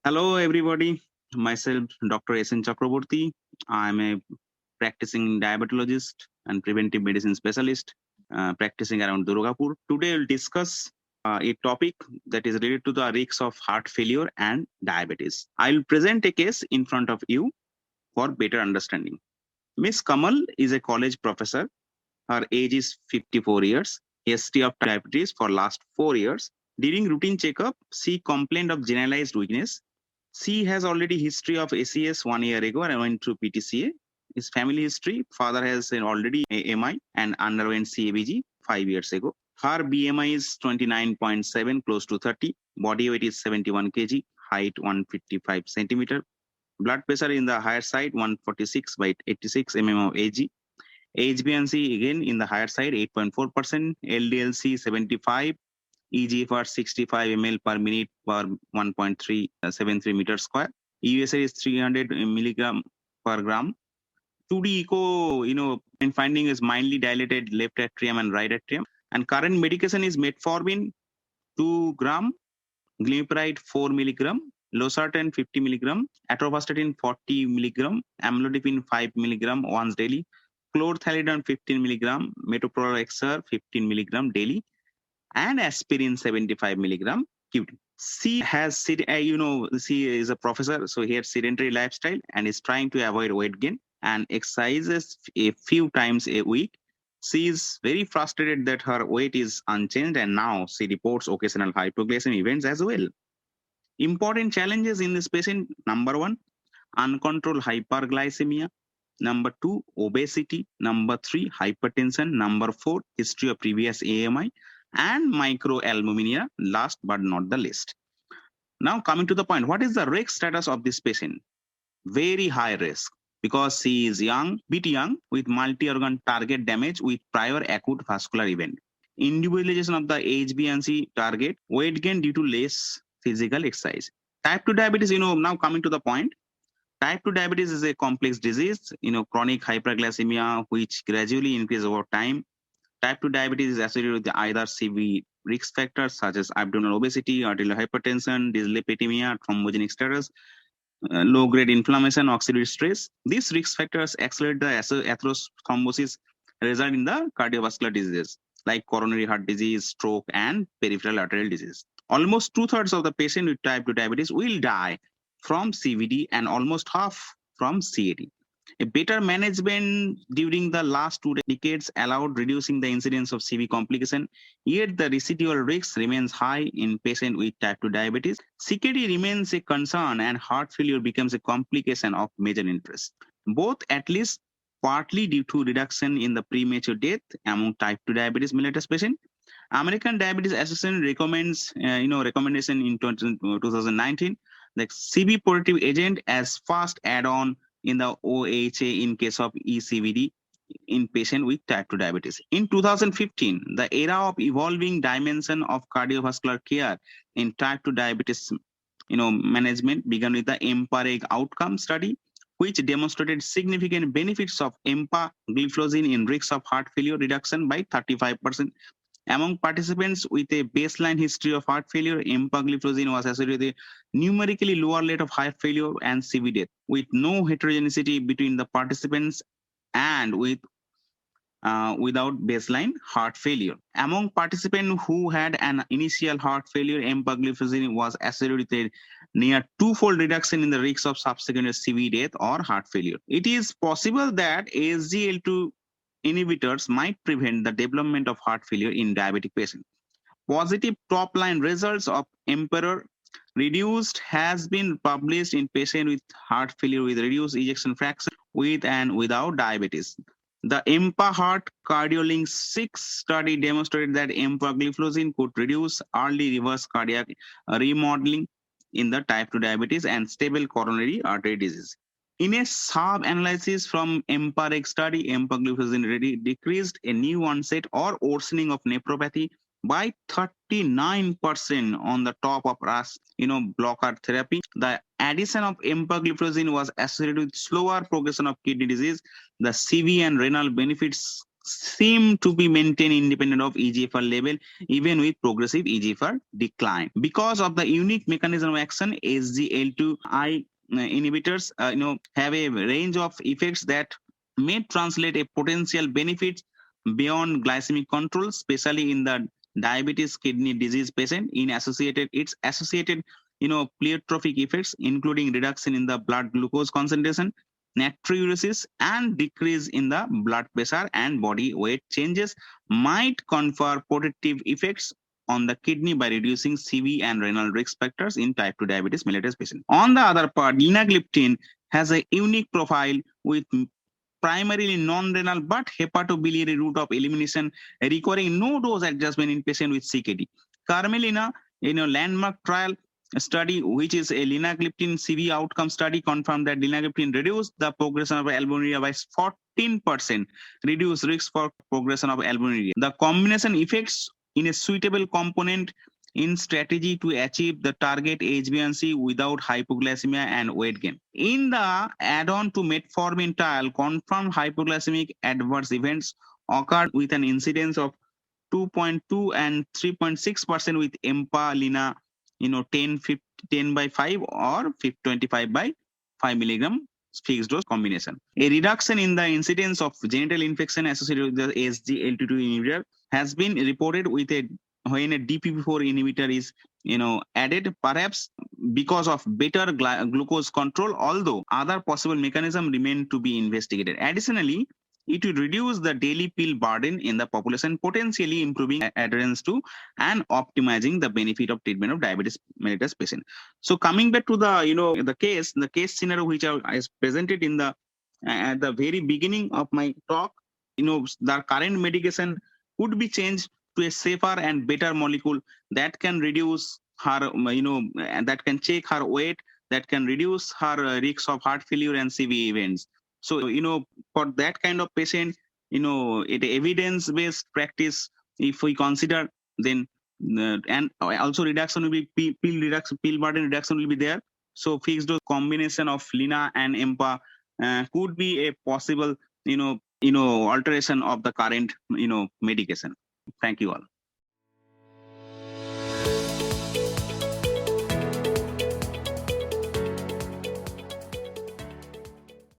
Hello, everybody. Myself, Dr. N Chakraborty. I'm a practicing diabetologist and preventive medicine specialist, practicing around Durgapur. Today, we'll discuss a topic that is related to the risks of heart failure and diabetes. I'll present a case in front of you for better understanding. Miss Kamal is a college professor. Her age is 54 years. History of diabetes for last 4 years. During routine checkup, she complained of generalized weakness. She has already history of ACS 1 year ago and went through PTCA. His family history, father has already AMI and underwent CABG 5 years ago. Her BMI is 29.7, close to 30. Body weight is 71 kg, height 155 centimeter. Blood pressure in the higher side, 146 by 86 mm of Ag. HbA1c again in the higher side, 8.4%. LDLC 75. EGFR 65 ml per minute per 1.373 meter square. USR is 300 milligram per gram. 2D echo, and finding is mildly dilated left atrium and right atrium. And current medication is metformin 2 gram, glimepiride 4 milligram, losartan 50 milligram, atorvastatin 40 milligram, amlodipine 5 milligram once daily, chlorthalidone 15 milligram, metoprolol XR 15 milligram daily, and aspirin 75 milligram QD. She is a professor, so he has sedentary lifestyle and is trying to avoid weight gain and exercises a few times a week. She is very frustrated that her weight is unchanged and now she reports occasional hypoglycemia events as well. Important challenges in this patient: number one, uncontrolled hyperglycemia. Number two, obesity. Number three, hypertension. Number four, history of previous AMI and microalbuminemia, last but not the least. Now coming to the point, what is the risk status of this patient? Very high risk because she is young, bit young, with multi-organ target damage with prior acute vascular event. Individualization of the HbA1c target, weight gain due to less physical exercise. Type 2 diabetes, now coming to the point, type 2 diabetes is a complex disease, chronic hyperglycemia, which gradually increases over time. Type 2 diabetes is associated with either severe risk factors such as abdominal obesity, arterial hypertension, dyslipidemia, thrombogenic status, low-grade inflammation, oxidative stress. These risk factors accelerate the atherosclerosis, result in the cardiovascular diseases like coronary heart disease, stroke, and peripheral arterial disease. Almost 2/3 of the patient with type 2 diabetes will die from CVD and almost half from CAD. A better management during the last 2 decades allowed reducing the incidence of CV complication, yet the residual risk remains high in patients with type 2 diabetes. CKD remains a concern and heart failure becomes a complication of major interest, both at least partly due to reduction in the premature death among type 2 diabetes mellitus patients. American Diabetes Association recommends, recommendation in 2019, the CV positive agent as fast add-on in the OHA in case of ECVD in patient with type 2 diabetes. In 2015, the era of evolving dimension of cardiovascular care in type 2 diabetes management began with the EMPA-REG outcome study, which demonstrated significant benefits of empagliflozin in risk of heart failure reduction by 35%. Among participants with a baseline history of heart failure, empagliflozin was associated with a numerically lower rate of heart failure and CV death, with no heterogeneity between the participants and without baseline heart failure. Among participants who had an initial heart failure, empagliflozin was associated with a near twofold reduction in the risk of subsequent CV death or heart failure. It is possible that SGLT2 inhibitors might prevent the development of heart failure in diabetic patients. Positive top-line results of Emperor reduced has been published in patients with heart failure with reduced ejection fraction with and without diabetes. The EMPA Heart CardioLink 6 study demonstrated that empagliflozin could reduce early reverse cardiac remodeling in the type 2 diabetes and stable coronary artery disease. In a sub-analysis from EMPA-REG study, empagliflozin decreased a new onset or worsening of nephropathy by 39% on the top of RAS, blocker therapy. The addition of empagliflozin was associated with slower progression of kidney disease. The CV and renal benefits seem to be maintained independent of EGFR level, even with progressive EGFR decline. Because of the unique mechanism of action, SGLT2I inhibitors have a range of effects that may translate a potential benefit beyond glycemic control, especially in the diabetes kidney disease patient. Its associated pleiotropic effects, including reduction in the blood glucose concentration, natriuresis, and decrease in the blood pressure and body weight changes, might confer protective effects on the kidney by reducing CV and renal risk factors in type 2 diabetes mellitus patients. On the other part, linagliptin has a unique profile with primarily non-renal but hepatobiliary route of elimination, requiring no dose adjustment in patient with CKD. Carmelina, landmark trial study, which is a linagliptin CV outcome study, confirmed that linagliptin reduced the progression of albuminuria by 14%, reduced risk for progression of albuminuria. The combination effects in a suitable component in strategy to achieve the target HbA1c without hypoglycemia and weight gain. In the add-on to metformin trial, confirmed hypoglycemic adverse events occurred with an incidence of 2.2 and 3.6% with EMPA-LINA, 10 by 5 or 25 by 5 milligram fixed dose combination. A reduction in the incidence of genital infection associated with the SGLT2 inhibitor has been reported when a DPP4 inhibitor is added, perhaps because of better glucose control, although other possible mechanisms remain to be investigated. Additionally, it will reduce the daily pill burden in the population, potentially improving adherence to and optimizing the benefit of treatment of diabetes mellitus patient. So coming back to the case scenario which I presented in the at the very beginning of my talk, the current medication could be changed to a safer and better molecule that can reduce her, that can check her weight, that can reduce her risk of heart failure and CV events. So, for that kind of patient, it evidence-based practice, if we consider, then and also reduction will be pill burden reduction will be there. So fixed dose combination of Lina and EMPA could be a possible, alteration of the current, medication. Thank you all.